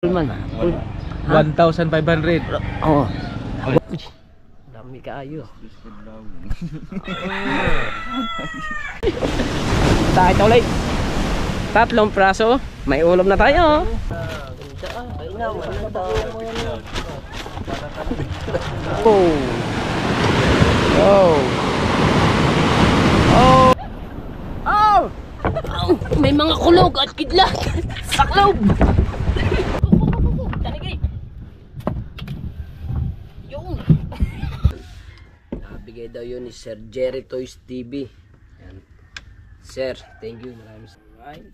Man. 1,500. Oo. Dami kaayo. Tayo ulit. 3 praso. May ulam na tayo. Oh. Oh. Oh. Oh. Oh. May mga kulog at kidlat. Saklaw. Nabigay daw yun ni Sir Jerry Toys TV. Yan. Sir, thank you. Maraming salamat.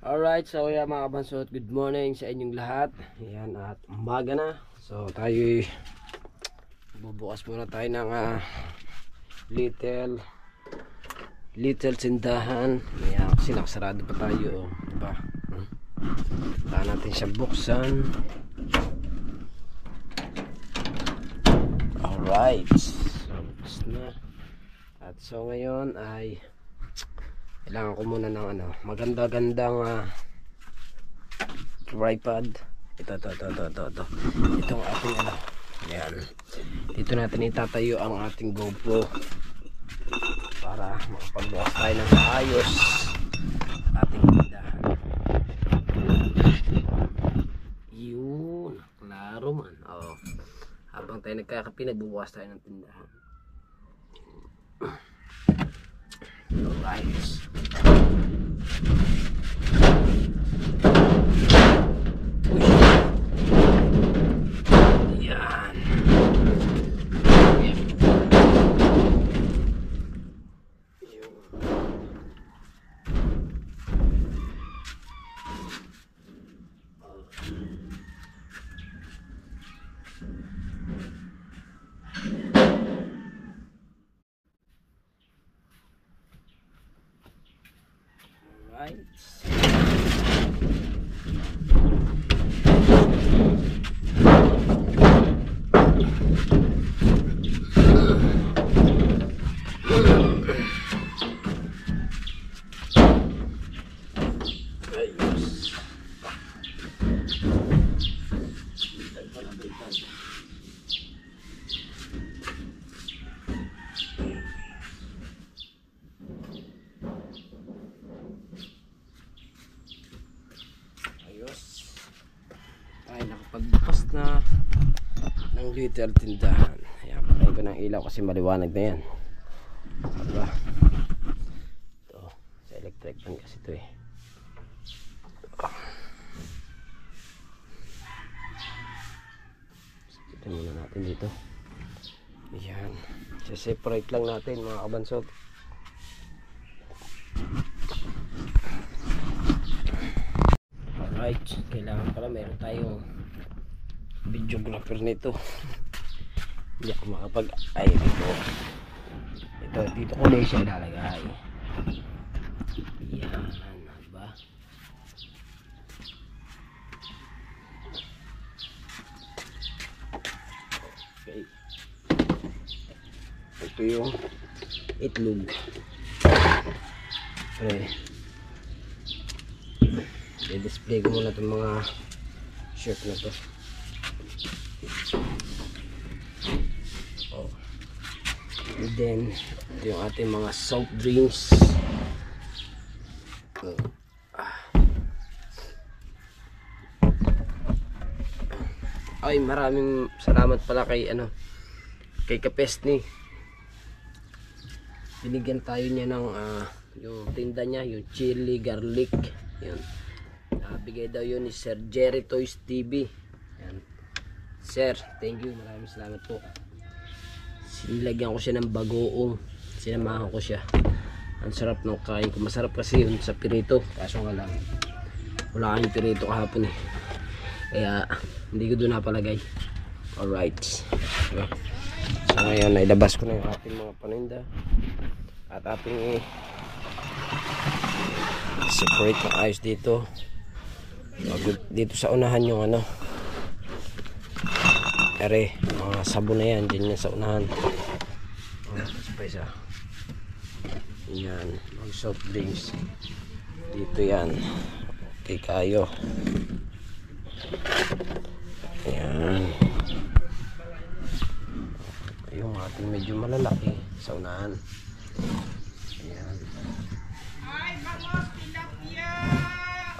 Alright, so yeah mga kabansot, good morning sa inyong lahat. Yan, at umaga na. So tayo bubukas muna tayo ng little tindahan. Yan, kasi nakasarado pa tayo. Diba? Saan natin siya buksan. Alright, so bukas na. At so ngayon ay kailangan ko muna ng maganda-gandang tripod. Ito itong ating yan, dito natin itatayo ang ating GoPro para makapagbukas tayo ng maayos ating tindahan. Yun, klaro man. Habang tayo nagkakape, nagbubukas tayo ng tindahan. Alright. Yan. Nakapagbukas na ng little tindahan. Ayan, patayin ko ng ilaw kasi maliwanag na yan. Diba? Ito, sa electric fan kasi ito eh. Ito muna natin dito. Ayan, separate lang natin mga kabansot. Alright, kailangan pala meron tayong videographer nito. Hindi ako makapag dito ko na siya ilalagay. Yan, diba? Okay, ito yung itlog. Okay, i-display ko muna itong mga shirt na to. And then ito yung ating mga soft drinks. Ay, maraming salamat pala kay kay Kapesni. Binigyan tayo niya ng yung tinda niya, yung chili garlic. Yun. Bigay daw yun ni Sir Jerry Toys TV. Yan. Sir, thank you. Maraming salamat po. Sinilagyan ko siya ng bagoong. Sinamahan ko siya. Ang sarap ng kain ko. Masarap kasi yun sa pirito. Kaso nga lang, wala kang pirito kahapon eh. Kaya hindi ko doon napalagay. Alright. So ngayon, nailabas ko na yung ating mga paninda. At ating separate na ayos dito. Dito sa unahan yung mga sabon na yan. Diyan yan sa unahan. Pa isa. Yan, mag soft drinks. Dito yan. Okay kayo. Ayan. Yung ating medyo malalaki sa unahan. Ayan.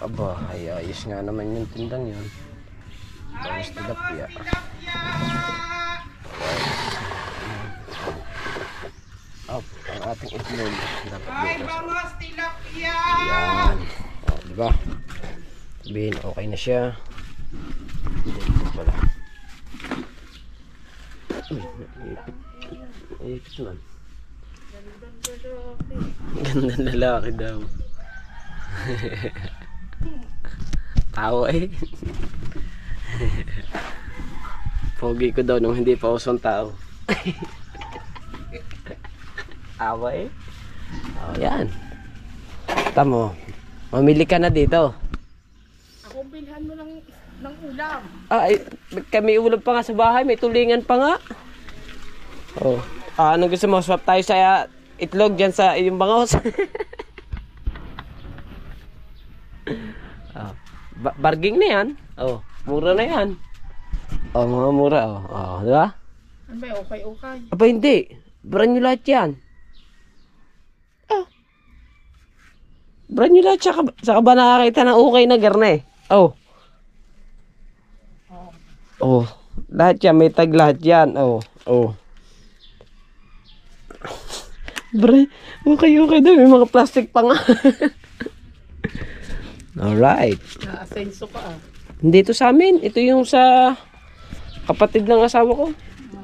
Aba, ay ayos nga naman yung tindang yun. Bangos tilapia. Up, ang ating itlog. Ay, bangos tilapia! Ayan. O, diba? Sabihin, okay na siya. Dito pala. Uy, naipit man. Gandang lalaki daw. Tao eh. Pogi ko daw nung hindi pa usong tao. Tawa eh. Oh, yan. Tamo. Mamili ka na dito. Ako bilhan mo ng ulam. Ah, kami ulam pa nga sa bahay. May tulingan pa nga. Oh. Anong gusto mo? Swap tayo sa itlog dyan sa yung bangos. Barging na yan. Oh, mura na yan. Oh, mga mura. Oh, di ba? Ano ba? Okay. Aba, hindi. Brand new lahat yan. Brand new lahat. Saka ba nakakita ng okay na garne? Oh. Oh. Lahat yan. May tag lahat yan. Oh. Brand. Okay daw. May mga plastic pa nga. Alright. Na-asenso ka ah. Hindi ito sa amin. Ito yung sa kapatid ng asawa ko.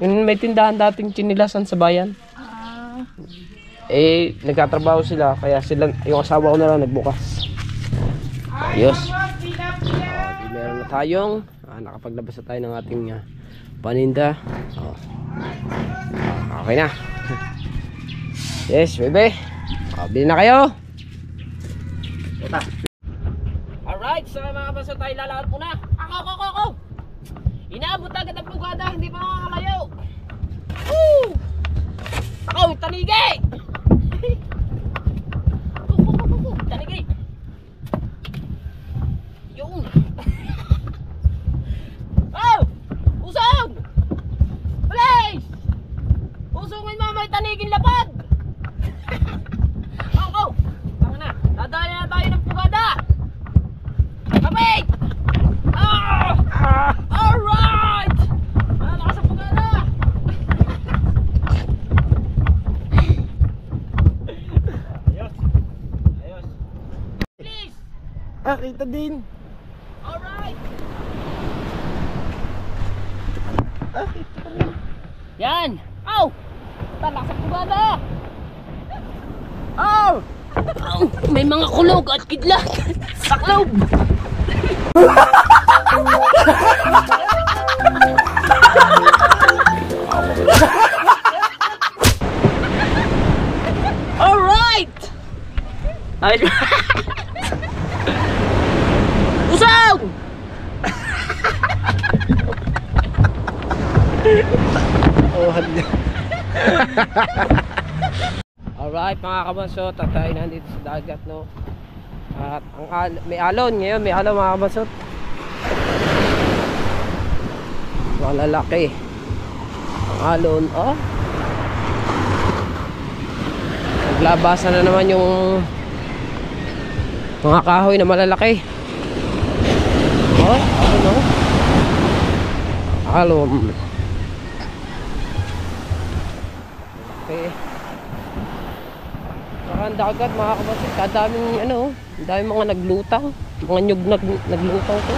Yung may tindahan dating chinilasan sa bayan. Eh, nagtatrabaho sila. Kaya sila, yung asawa ko na lang nagbukas. Ayos. Meron na tayong nakapaglabas na tayo ng ating paninda. Okay na. Yes, bebe. Bili na kayo. Ito. Alright, so mga baso tayo lalakad muna. Ako! Inaabot agad ang pugada, hindi pa makakalayo. Woo! Ako, tanigi! Tanigi! Yung! Oh! Usong! Please! Usungin mo may tanigin lapad! Ako! Tama na, dadali na tayo ng pugada! Kapit! Alright! Malakas ang pagana! Ayos! Please! Kita din. Alright! Yan! Ow! Malakas ang pagana! Ow! May mga kulog at kidlat! Saklaw! Alright! Usong! Oh, alright mga kabansot, tayo nandito sa dagat, no? At may alon ngayon, may alon mga kabansot. Malalaki ang alon, oh. Naglabasan na naman yung mga kahoy na malalaki. Oh, ano? Alon. Okay. Ang dagat mga kabasit, kadaming daming mga naglutang, mga nyug naglutang to.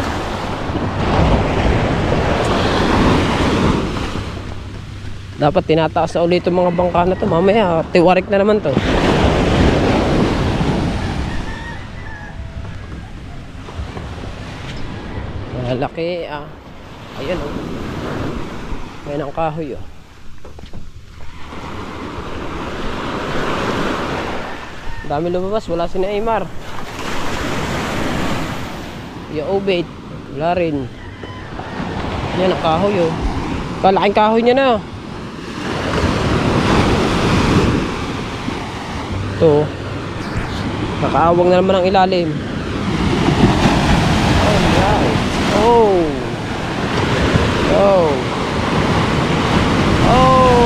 Dapat tinataas na ulit itong mga bangka na to, mamaya tiwarik na naman to. Malaki ayan ayan ang kahoy dami lumabas, wala si Neymar. Yung obate, wala rin. Yan ang kahoy kalaking kahoy niya na. Ito Nakaawang na naman ang ilalim. Alright. Oh. Oh. Oh.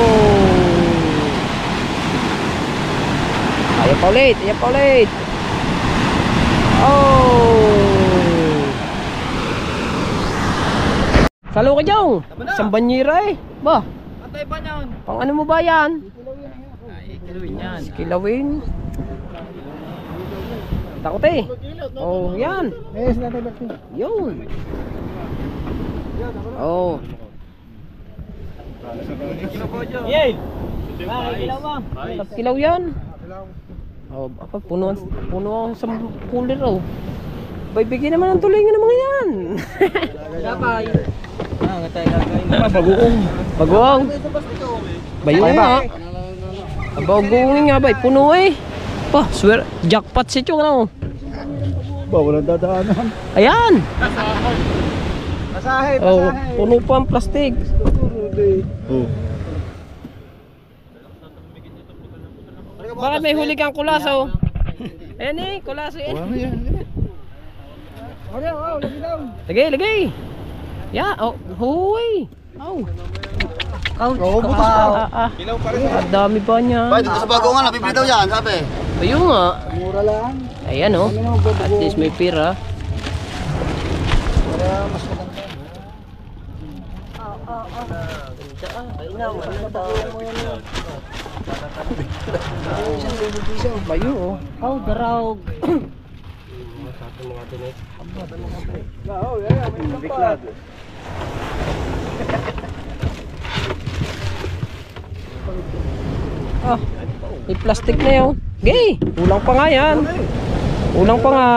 Ayaw pa ulit. Ayaw pa ulit. Oh. Salo ka dyan. Isang banyera eh. Ba? Antay ba niyan? Pang ano mo ba yan? Ay, kilawin yan. Kilawin. Takot eh. Oh, yan. Yun. Oh. Yay! Kilaw ba? Kilaw yan. Oh, apa puno sa cooler oh. Bay, bigyan naman ng tulingan ng mga yan. Kapay. Bagoong. Bagoong. Bayo nga. Bagoong nga bay, puno eh. Pa, swear, jackpot si Chong ano. Ba, walang dadaanan. Ayan. Masahe, Oh, puno pa ang plastic. Oh. Bakit may huli kang kulaso? Ayan eh, kulaso eh. Ano yan? Lagay, lagay. Ya, oh, huy. Oh. Oo, buta. Kilaw pa rin. Ang dami pa niya. Ba, dito sa bago nga, nabibili daw yan, sabi. Ayun nga. Mura lang. Ayan oh. At least may pira. Para mas maganda. Bayo oh. Oh, darog. Ah, may plastic na yun. Gay, ulang pa nga yan. Ulang pa nga.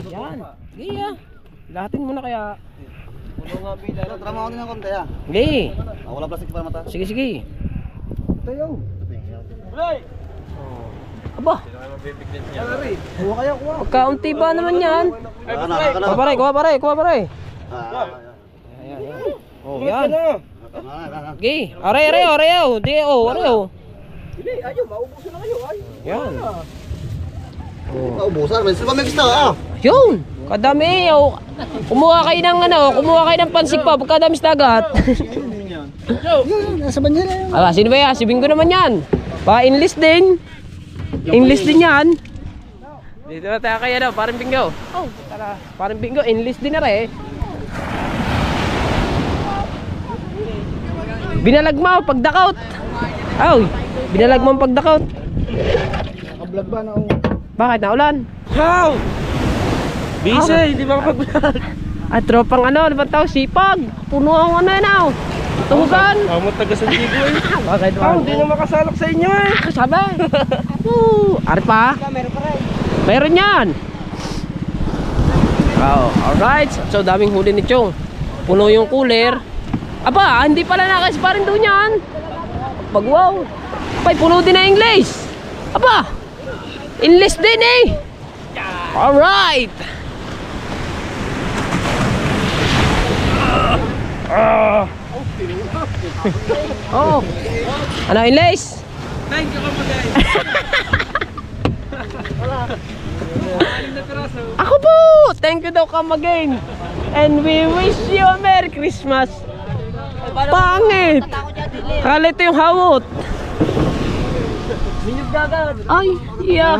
Yan. Gay ah. Lahatin mo na kaya. Trama ko din ng konti ah. Gay. Wala plastic para mata. Sige, sige. Tayo. Aba, Kuha kayo, kuha. pagkaunti ba naman yan? Kuha pare, kuha pare, kuha pare. Oh, yan. Gay, aray, aray, aray, oh. Di, oh, aray, oh. Hindi, ayaw, maubuso na kayo. Ayaw. Yan. Ubusan, may silpa may gusto ah. Yun, kadami, oh. Kumuha kayo ng ano, kumuha kayo ng pansip pa, pagkadami sa dagat. Yun, nasa banyera yun. Ah, sino ba yan? Si Bingo naman yan. Pa-enlist din. Enlist din yan. Dito na tayo kaya daw, parang Bingo. Oh, tara. Parang Bingo, enlist din na rin. Binalag mo, pagdakaut. Ay, binalag mo ang pagdakaut. Nakablog ba na Bakit, naulan? How? Busy, hindi makapag-vlog. At tropang ano ba tao? Sipag. Puno ang ano yan oh. Tuhugan. Amot taga San Diego eh. Bakit ba? Hindi na makasalok sa inyo eh. Sabi. Ari pa? Meron pa rin. Meron yan. Oh, alright. So daming huli ni Chong. Puno yung cooler. Aba, hindi pala nakasparin doon yan. Bagwaw. Abay, puno din na English. Aba, English din eh. Alright. Oh. Ano English? Thank you kapatid. Ako po! Thank you daw come again. And we wish you a Merry Christmas. Pangit! Kala ito yung hawot. Ay, yeah.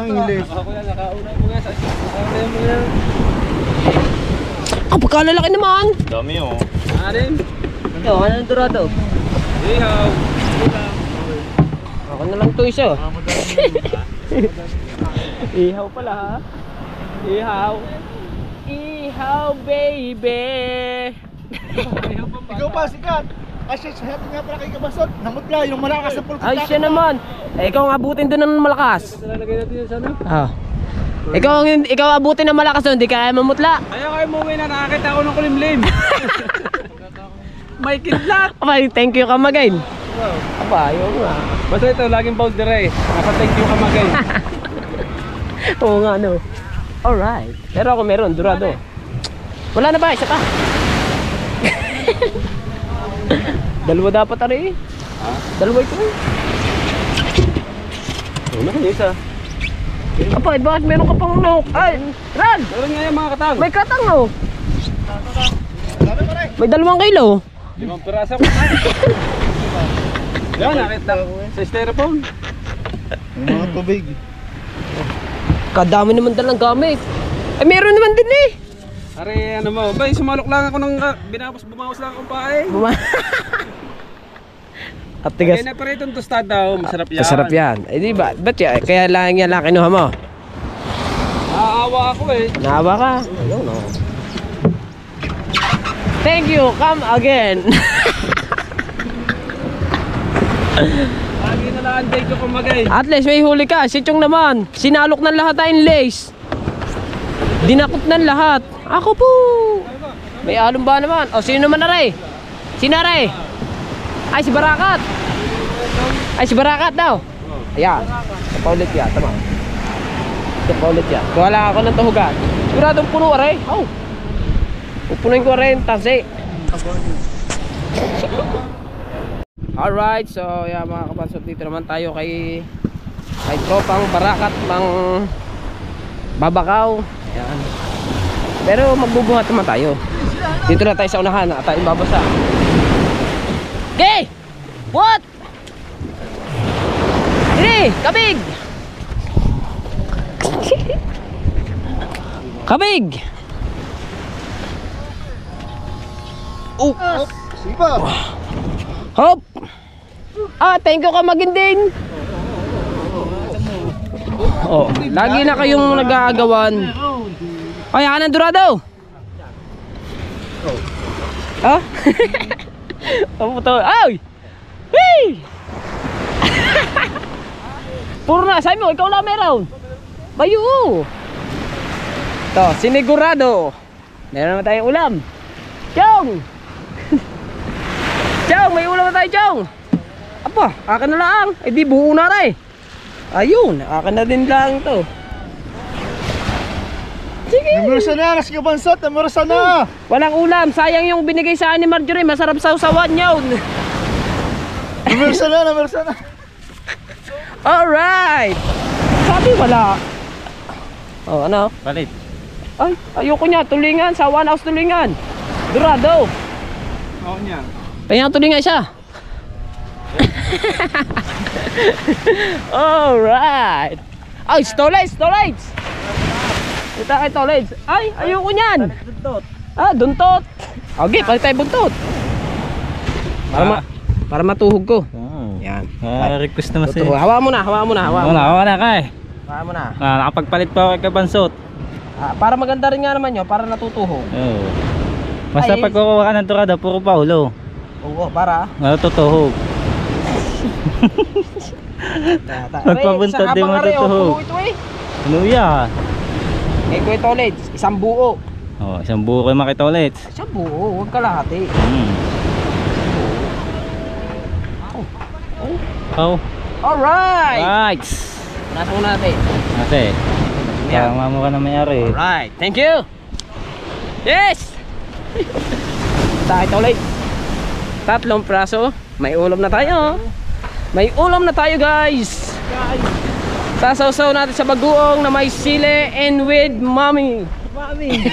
Ah, pagkalalaki naman. Dami oh. Ito, anong dorado? Ihaw. Ako na lang ito isa. Ihaw pala ha. Ihaw. Ihaw baby. Ikaw pa, sikat. Kasi sa happy nga pala kay Kabasot. Namutla, yung malakas sa pulpit. Ay, siya naman. Eh, ikaw ang abutin doon ng malakas. Lalagay natin yun sana. Ah. Ikaw abutin ng malakas doon, hindi kaya mamutla. Ayaw kayo umuwi na, nakakita ako ng kulimlim. May kidlat. Abay, thank you kamagain. Aba, ayaw nga. Basta ito, laging boundary. Naka-thank you kamagay. Oo nga, no. Alright. Pero ako meron, durado. Wala na ba? Isa pa? Dalawa dapat ari eh. Dalawa ito eh. Ano kanya isa? Apa, bakit meron ka pang nahuk? Ay, Ran! Meron nga yung mga katang. May katang oh. May 2 kilo. 5 piraso ko. Yan, nakita sa styrofoam. May mga tubig. Kadami naman dalang gamit. Ay, meron naman din eh. Are, ano mo, bay, sumalok lang ako ng bumawas lang akong pae. At tigas. Kaya na pa rin itong tostada, masarap yan. Masarap yan. Eh di ba? Ba't yan? Kaya lang yan lang kinuha mo? Naawa ako eh. Naawa ka? Ayun no. Thank you. Come again. Lagi na lang day ko kumagay. At least may huli ka. Si Chong naman. Sinalok ng lahat tayong lace. Dinakot ng lahat. Ako po. May alum ba naman? O sino naman na rin? Sino rin? Ay si Barakat. Ay si Barakat daw. Ayan. Ito pa ulit yan. Tama. Ito pa ulit yan. Kuha lang ako ng tuhugan. Siguradong puno rin. Oh. Pupunuin ko rin. Tansi. Alright. So yeah, mga kapansot, dito naman tayo kay tropang Barakat pang Babakaw. Ayan. Pero magbubuhat naman tayo. Dito na tayo sa unahan. At tayo babasa. Okay! What? Dili! Kabig! Kabig! Oh! Sipa! Hop! Ah, thank you ka maginding! Oh, lagi na kayong nag-aagawan. Ay, anan Dorado! Ha? Oh, puto. Ay! Whee! Puro na, sabi mo, ikaw lang meron. Bayo! Ito, sinigurado. Meron naman tayong ulam. Chong! Chong, may ulam na tayo, Chong. Apa, akin na lang. Eh di buo na rin. Ayun, akin na din lang to. Sige. Namursa na, nasa kabansot, namursa na! Walang ulam, sayang yung binigay sa ni Marjorie, masarap sausawan yun. Namursa na, namursa na! Alright! Sabi wala. Oh, ano? Palit. Ay, ayoko niya, tulingan, sa one house tulingan. Dorado. Oo niya. Kaya tulingan siya. Alright! Ay, stolites, stolites! Ito ay stolites. Ay, ayoko niyan. Duntot. Ah, duntot. Okay, palit tayo buntot. Para matuhog ko. Oh. Yan. Request naman Tutuhog. Hawa mo na, hawa mo na, hawa mo na. Wala kay. Hawa mo na. Nakapagpalit pa ako kay Kabansot. Para maganda rin nga naman yun, para natutuhog. Oo. Basta Ay, pag kukuha ka ng turada, puro paulo. Oo, para. Natutuhog. Pagpabuntot din matutuhog. Ito eh. Luya. Eh, kuya Toleds, isang buo. Oh, isang buo kayo makita ulit. Isang buo, huwag kalahati. Oh. Alright! Right. Nasa una natin. Ate. Yan. Tama mo ka na may-ari. Alright, thank you! Yes! Tayo Toleds. 3 praso. May ulam na tayo. May ulam na tayo guys. Sasawsaw natin sa bagoong na may sili and with mommy. Mami.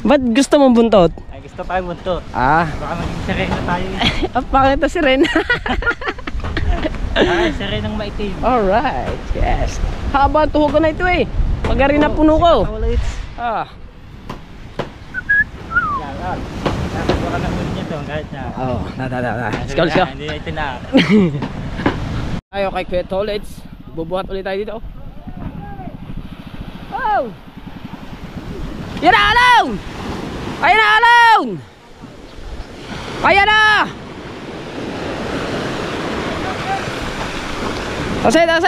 Ba't gusto mong buntot? Ay, gusto tayo buntot. Ah, Baka maging serena tayo. pangit na si Ren. Ay, serenang maitim. Alright, yes. Haba ang tuhogan na ito eh. Pag rin na puno ko. Ulit. Ah. Yan. Baka na ulit niya to, kahit na. Oh, na. Let's go, let's go. Hindi na ito na. Tayo kay Kuya Toleds. Bubuhat ulit tayo dito. Oh! Yan na, alone! Ayan na, alone! Ayan na!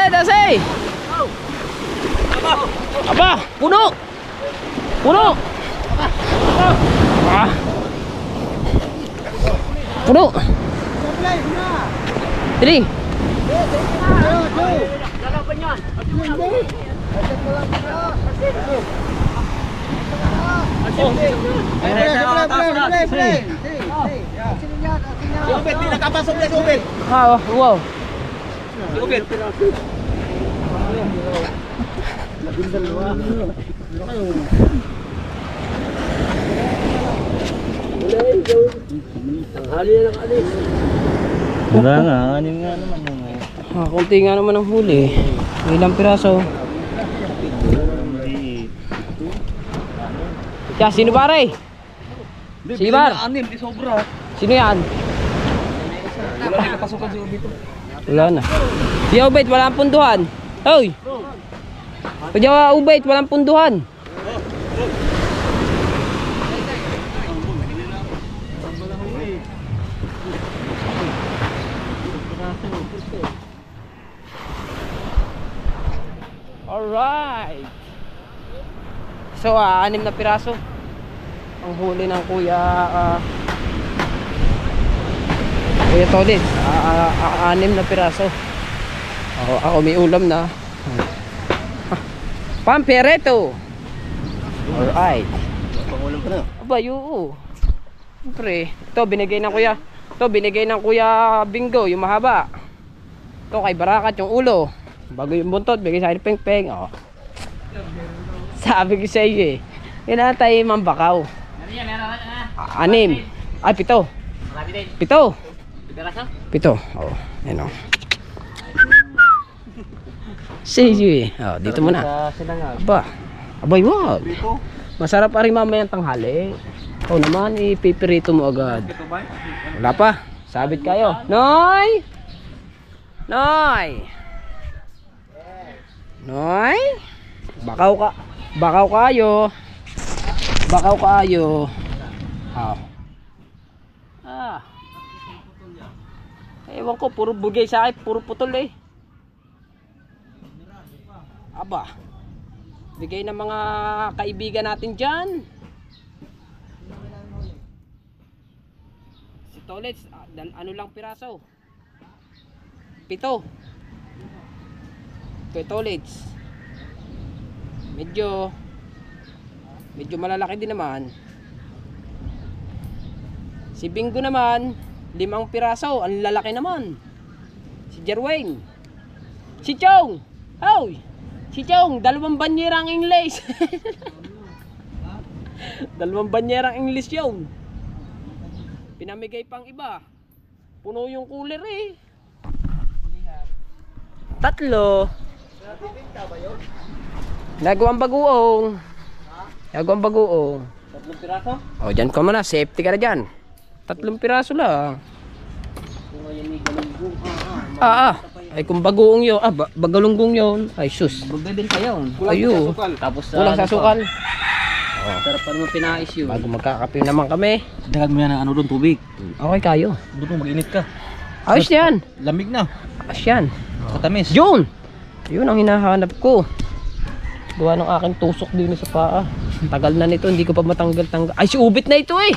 Tasay! Aba! Puno! Ah! Puno! Dili! Ah, wow. Ang hali na ng alis. Wala nga, anim nga naman yung Kunti nga naman ang huli. Ilang piraso. Kaya sino pare? Si Ibar? anim, di sobra. Sino yan? Wala na kapasukan si Ubito. Wala na. Di Ubait, walang punduhan. Hoy! Pwede Ubait, walang punduhan. Alright. So, 6 na piraso ang huli ng Kuya Tolit. 6 na piraso. Ako may ulam na. Pampereto. Alright. Pangulam ka na. Aba, oo. Siyempre, ito binigay ng Kuya. Ito binigay ng Kuya Bingo, yung mahaba. Ito kay Barakat, yung ulo. Bago yung buntot, bigay sa akin peng-peng. Oh. Sabi ko sa iyo eh. Yan tayo mambakaw. 6. Ay, 7. 7. 7. Oh, yan o. Sa iyo eh. Oh, dito muna. Aba. Abay, wag. Masarap pa rin mamayang tanghali. O naman, ipipirito mo agad. Wala pa. Sabit kayo. Noy! Noy! Noy! Bakaw ka. Bakaw kayo. Bakaw kayo. Ewan ko, puro bugay sa akin, puro putol eh. Aba. Bigay ng mga kaibigan natin dyan. Si Tolets, ano lang piraso? 7. Kay Tolets. Medyo malalaki din naman. Si Bingo naman 5 piraso, ang lalaki naman. Si Jerwayne. Si Chong. Hoy. Si Chong, 2 banyerang English. 2 banyerang English yun. Pinamigay pang iba. Puno yung cooler eh. 3. Nagawang baguong. Nagawang baguong. 3 piraso? O, dyan ka muna. Safety ka na dyan. 3 piraso lang. Ay, kung baguong yun. Bagalunggong yun. Ay, sus. Bugay din kayo. Ayo. Tapos Kulang sa sukal. Sarap pa naman pinais yun. Bago magkakape naman kami. Dagan mo yan ng ano doon, tubig. Okay kayo. Doon mag-init ka. Ayos yan. Lamig na. Ayos yan. Katamis. Yun! Yun ang hinahanap ko. Gawa ng aking tusok din sa paa. Tagal na nito, hindi ko pa matanggal-tanggal. Ay, si Ubit na ito eh!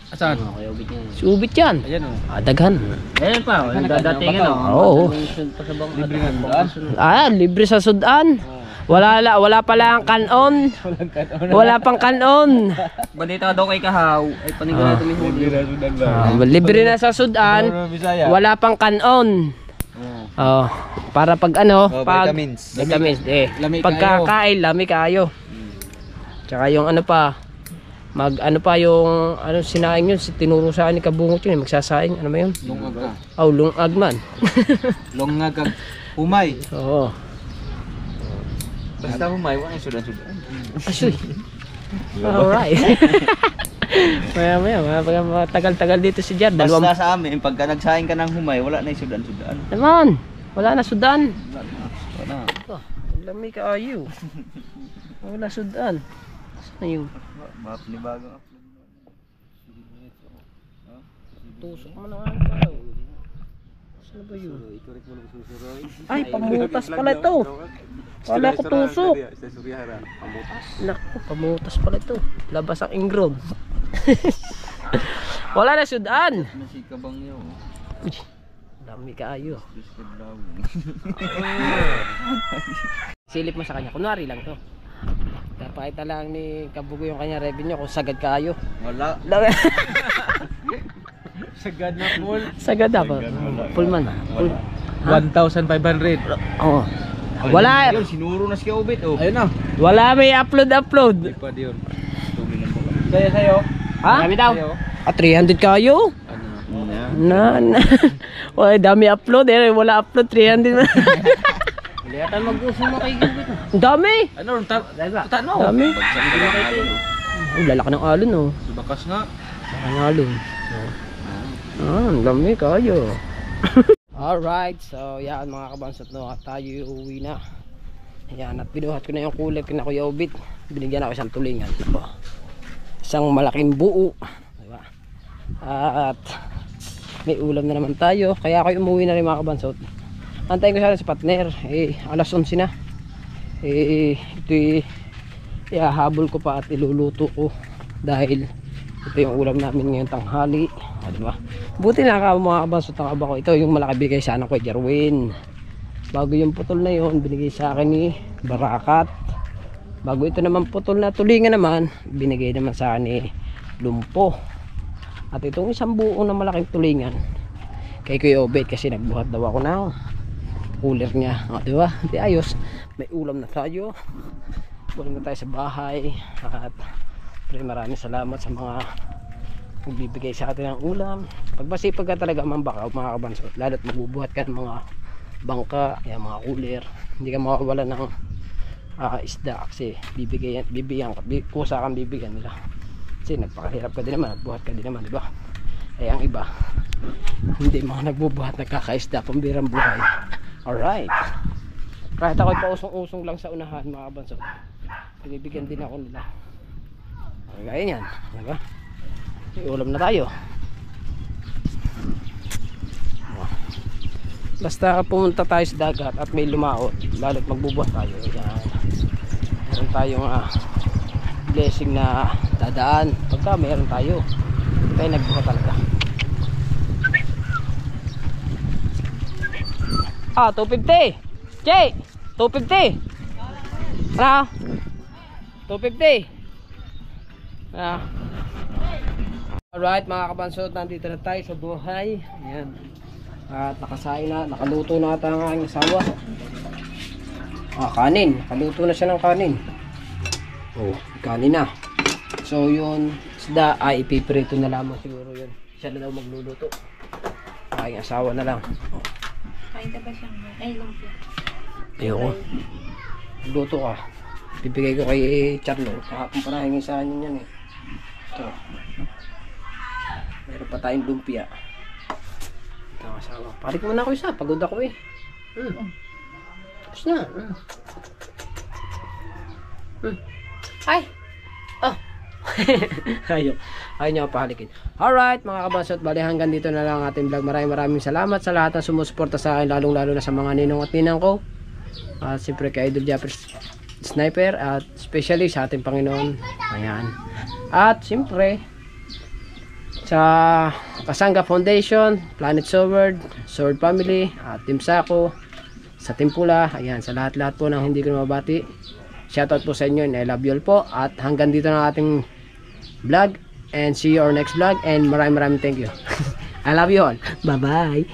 Asan? Okay, ubit niya. Si Ubit yan. Ayan o. Daghan. Ayan pa, dadating ano. Oo. Libre nga doon. Libre sa sudan. Wala pala ang kanon. Wala pang kanon. Balita daw kay Kahaw. Ay panigurado may huli. Libre na sa sudan. Wala pang kanon. Para pag pag vitamins. Vitamins Lami pagkakain, lami kayo. Tsaka yung yung sinaing yun, tinuro sa akin ni Kabungot yun, magsasaing, ano ba yun? Lungag ka. Lungag man. Lungag ka. Humay. Oo. Basta humay, wala yung sudan-sudan. Asoy. Alright. Maya, tagal-tagal dito si Jar. Basta sa amin, pagka nagsaing ka ng humay, wala na yung sudan-sudan. Naman, wala na sudan. Wala. Lami ka ayo. Wala sudan. Saan yun? Bagong Tusok mo na nga. Saan ba yun? Ay, pamutas pala ito. Wala ko tusok. Naku, pamutas pala ito. Labas ang ingron. Wala na sudan. Nasikabang yun. Uy, dami kaayo. Silip mo sa kanya. Kunwari lang to. Napakita lang ni Kabugo yung kanya revenue kung sagad kaayo. Wala. Sagad na full. Sagad na pa. Full man. Full. 1,500. Oo. Wala. Yun, sinuro na si Obit, oh. Ayun na. Wala may upload. Pa di yun. 2 million po. Sa'yo. Ha? Marami daw. 300 kayo? Na. Wala dami upload eh. Wala upload 300. Hindi yata mag-usong makikibit. Ang dami. Ano? Tano. Dami. Bagsak na lang kayo. Ang lalaki ng alon oh. Bakas nga. Ang alon. Ang dami kayo. Alright, so yan mga kabansot, no, tayo uwi na. Yan, at binuhat ko na yung cooler kina Kuya Obit. Binigyan ako isang tulingan. Ito. Isang malaking buo. Diba? At may ulam na naman tayo. Kaya ako umuwi na rin mga kabansot. Antayin ko sana si partner. Alas 11 na. Ito ihahabol ko pa at iluluto ko. Dahil ito yung ulam namin ngayong tanghali. Diba? Buti na mga kabansot ng aba ko. Ito yung malaki bigay sana ko kay Jerwin. Bago yung putol na yon binigay sa akin ni Barakat. Bago ito naman putol na tulingan naman, binigay naman sa akin ni Lumpo. At itong isang buo na malaking tulingan kay Kuya Obet kasi nagbuhat daw ako ng cooler niya. O, diba? Di ayos. May ulam na tayo. Ulam na tayo sa bahay. At maraming salamat sa mga magbibigay sa atin ng ulam. Pagmasipag ka talaga mga kabansot, lalo't magbubuhat ka ng mga bangka, yan, mga cooler, hindi ka makawala ng isda kasi bibigyan ka, kusa kang bibigyan nila kasi nagpakahirap ka din naman, nagbuhat ka din naman, diba? Eh ang iba hindi mga nagbubuhat, nagkakaisda, pambirang buhay. Alright, kahit ako'y pausong-usong lang sa unahan mga kabansot, binibigyan din ako nila. Gaya yan, diba? May ulam na tayo. Basta pumunta tayo sa dagat at may lumaot, lalo't magbubuhat tayo. Yan. Meron tayong blessing na dadaan pagka meron tayo. Tayo nagbuhat talaga. 250 Jay, 250 ano? 250 Alright mga kabansot, nandito na tayo sa buhay. Ayan. At nakasain na, nakaluto na ata ang aking asawa. Kanin, nakaluto na siya ng kanin. Kanin na. So yun, isda ay ipiprito na lamang siguro yun. Siya na daw magluluto. Aking asawa na lang. Kain ka ba siyang ay lumpia? Ayoko. Luto ka. Bibigay ko kay Charlo. Kahapon pa nahingin sa akin yan eh. Ito. Meron pa tayong lumpia. Ito ang asawa. Parik mo na ako isa. Pagod ako eh. Tapos na. Ay! Oh! Ayaw niya pahalikin. Alright mga kabansot, bali hanggang dito na lang ang ating vlog. Maraming salamat sa lahat ng sumusuporta sa akin, lalong lalo na sa mga ninong at ninang ko. At siyempre kay Idol Japper Sniper, at especially sa ating Panginoon. Ayan. At siyempre sa Kasanga Foundation, Planet Sword, Sword Family, at Team Sako, sa Team Pula. Ayan, sa lahat-lahat po ng hindi ko mabati, shoutout po sa inyo and I love you all po. At hanggang dito na ating vlog, and see you our next vlog, and maraming thank you. I love you all. Bye bye.